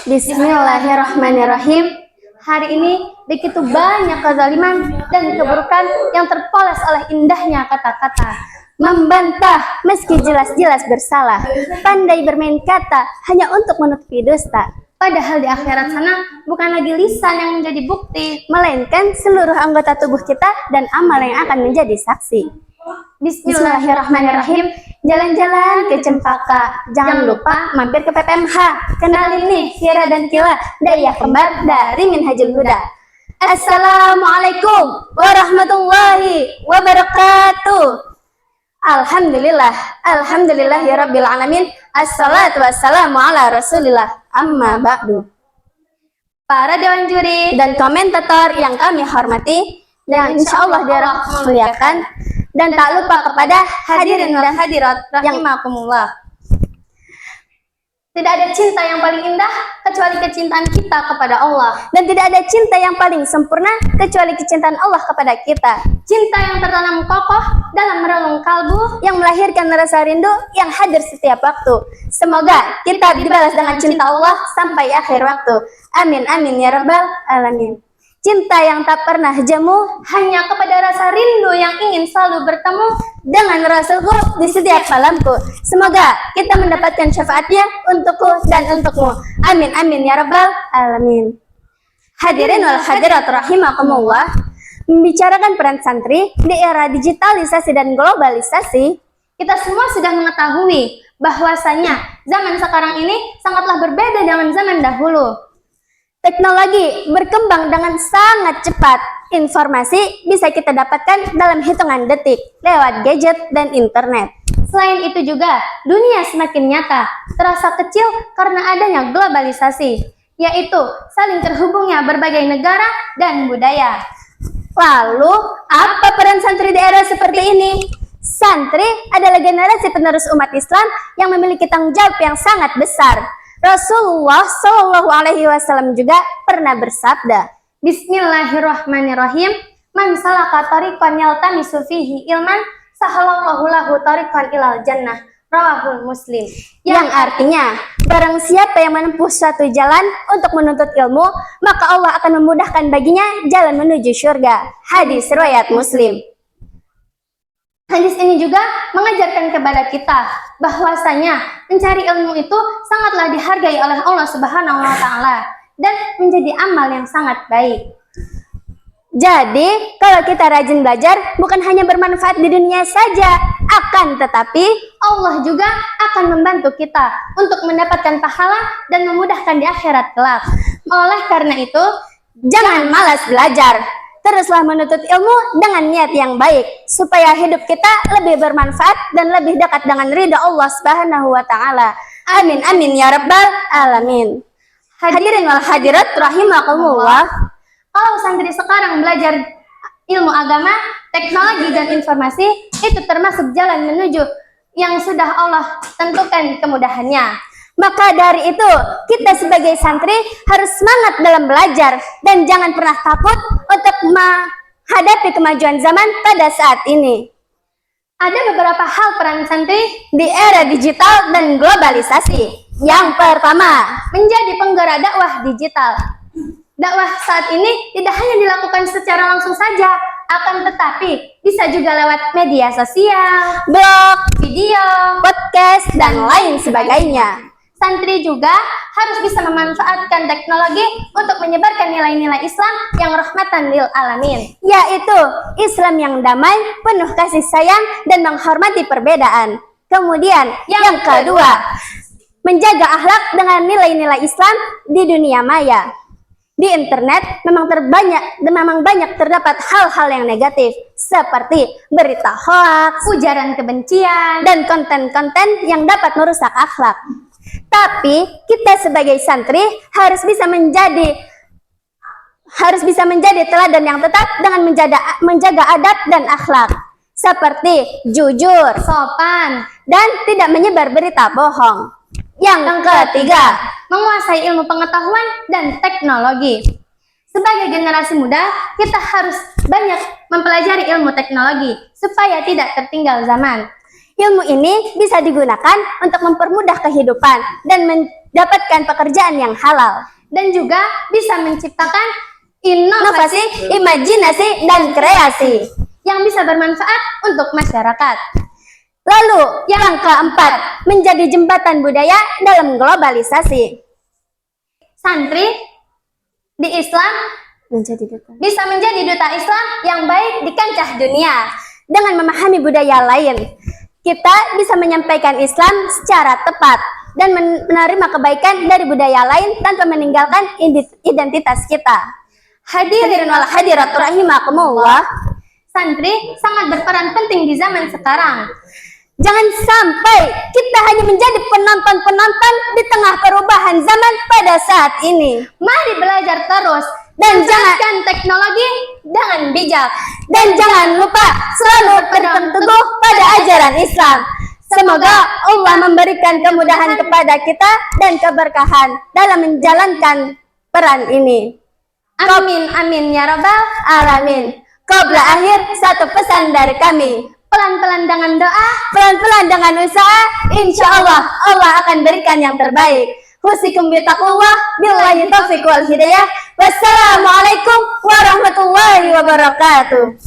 Bismillahirrahmanirrahim. Hari ini begitu banyak kezaliman dan keburukan yang terpoles oleh indahnya kata-kata. Membantah meski jelas-jelas bersalah. Pandai bermain kata hanya untuk menutupi dusta. Padahal di akhirat sana bukan lagi lisan yang menjadi bukti, melainkan seluruh anggota tubuh kita dan amal yang akan menjadi saksi. Bismillahirrahmanirrahim. Jalan-jalan ke Cempaka, jangan lupa mampir ke PPMH. Kenalin nih Kira dan Kila, daya kembar dari Minhajul Huda. Assalamualaikum warahmatullahi wabarakatuh. Alhamdulillahirabbil alamin. Assalatu wassalamu ala Rasulillah. Amma ba'du. Para dewan juri dan komentator yang kami hormati dan insyaallah dirahmatkan, dan tak lupa kepada hadirin dan hadirat rahimakumullah. Tidak ada cinta yang paling indah kecuali kecintaan kita kepada Allah, dan tidak ada cinta yang paling sempurna kecuali kecintaan Allah kepada kita. Cinta yang tertanam kokoh dalam relung kalbu, yang melahirkan rasa rindu yang hadir setiap waktu. Semoga kita dibalas dengan cinta Allah sampai akhir waktu. Amin amin ya rabbal alamin. Cinta yang tak pernah jemu hanya kepada rasa rindu yang ingin selalu bertemu dengan Rasulku di setiap malamku. Semoga kita mendapatkan syafaatnya untukku dan untukmu. Amin amin ya rabbal alamin. Hadirin wal hadirat rahimakumullah. Membicarakan peran santri di era digitalisasi dan globalisasi, kita semua sudah mengetahui bahwasanya zaman sekarang ini sangatlah berbeda dengan zaman dahulu. Teknologi berkembang dengan sangat cepat. Informasi bisa kita dapatkan dalam hitungan detik lewat gadget dan internet. Selain itu juga, dunia semakin nyata, terasa kecil karena adanya globalisasi, yaitu saling terhubungnya berbagai negara dan budaya. Lalu, apa peran santri di era seperti ini? Santri adalah generasi penerus umat Islam yang memiliki tanggung jawab yang sangat besar. Rasulullah Shallallahu Alaihi Wasallam juga pernah bersabda, Bismillahirrahmanirrahim. Man salaka tariqan yaltamisu fihi ilman, sahalallahu lahu tariqan ilal jannah. Rawahul Muslim. Yang artinya, barang siapa yang menempuh suatu jalan untuk menuntut ilmu, maka Allah akan memudahkan baginya jalan menuju surga. Hadis riwayat Muslim. Hadis ini juga mengajarkan kepada kita bahwasanya mencari ilmu itu sangatlah dihargai oleh Allah Subhanahu wa taala dan menjadi amal yang sangat baik. Jadi, kalau kita rajin belajar bukan hanya bermanfaat di dunia saja, akan tetapi Allah juga akan membantu kita untuk mendapatkan pahala dan memudahkan di akhirat kelak. Oleh karena itu, jangan malas belajar. Teruslah menuntut ilmu dengan niat yang baik, supaya hidup kita lebih bermanfaat dan lebih dekat dengan ridha Allah Subhanahu wa taala. Amin amin ya rabbal alamin. Hadirin wal hadirat rahimakumullah. Kalau santri sekarang belajar ilmu agama, teknologi dan informasi, itu termasuk jalan menuju yang sudah Allah tentukan kemudahannya. Maka dari itu, kita sebagai santri harus semangat dalam belajar dan jangan pernah takut untuk menghadapi kemajuan zaman pada saat ini. Ada beberapa hal peran santri di era digital dan globalisasi. Yang pertama, menjadi penggerak dakwah digital. Dakwah saat ini tidak hanya dilakukan secara langsung saja, akan tetapi bisa juga lewat media sosial, blog, video, podcast, dan lain sebagainya. Santri juga harus bisa memanfaatkan teknologi untuk menyebarkan nilai-nilai Islam yang rahmatan lil alamin, yaitu Islam yang damai, penuh kasih sayang, dan menghormati perbedaan. Kemudian yang kedua, menjaga akhlak dengan nilai-nilai Islam di dunia maya. Di internet memang banyak terdapat hal-hal yang negatif, seperti berita hoaks, ujaran kebencian, dan konten-konten yang dapat merusak akhlak. Tapi kita sebagai santri harus bisa menjadi teladan yang tetap dengan menjaga adab dan akhlak, seperti jujur, sopan, dan tidak menyebar berita bohong. Yang ketiga, menguasai ilmu pengetahuan dan teknologi. Sebagai generasi muda, kita harus banyak mempelajari ilmu teknologi supaya tidak tertinggal zaman. Ilmu ini bisa digunakan untuk mempermudah kehidupan dan dapatkan pekerjaan yang halal, dan juga bisa menciptakan inovasi, imajinasi, dan kreasi yang bisa bermanfaat untuk masyarakat. Lalu, yang keempat, menjadi jembatan budaya dalam globalisasi. Santri di Islam bisa menjadi duta Islam yang baik di kancah dunia. Dengan memahami budaya lain, kita bisa menyampaikan Islam secara tepat dan menerima kebaikan dari budaya lain tanpa meninggalkan identitas kita. Hadirin wal hadirat rahimakumullah, santri sangat berperan penting di zaman sekarang. Jangan sampai kita hanya menjadi penonton-penonton di tengah perubahan zaman pada saat ini. Mari belajar terus dan jangan teknologi dengan bijak. Dan jangan lupa selalu berpegang teguh pada ajaran Islam. Semoga Allah memberikan kemudahan kepada kita dan keberkahan dalam menjalankan peran ini. Amin amin ya rabbal alamin. Qabla akhir, satu pesan dari kami. Pelan-pelan dengan doa, pelan-pelan dengan usaha, insya Allah Allah akan berikan yang terbaik. Husikum bitaqullah, billahi taufiq wal hidayah. Wassalamualaikum warahmatullahi wabarakatuh.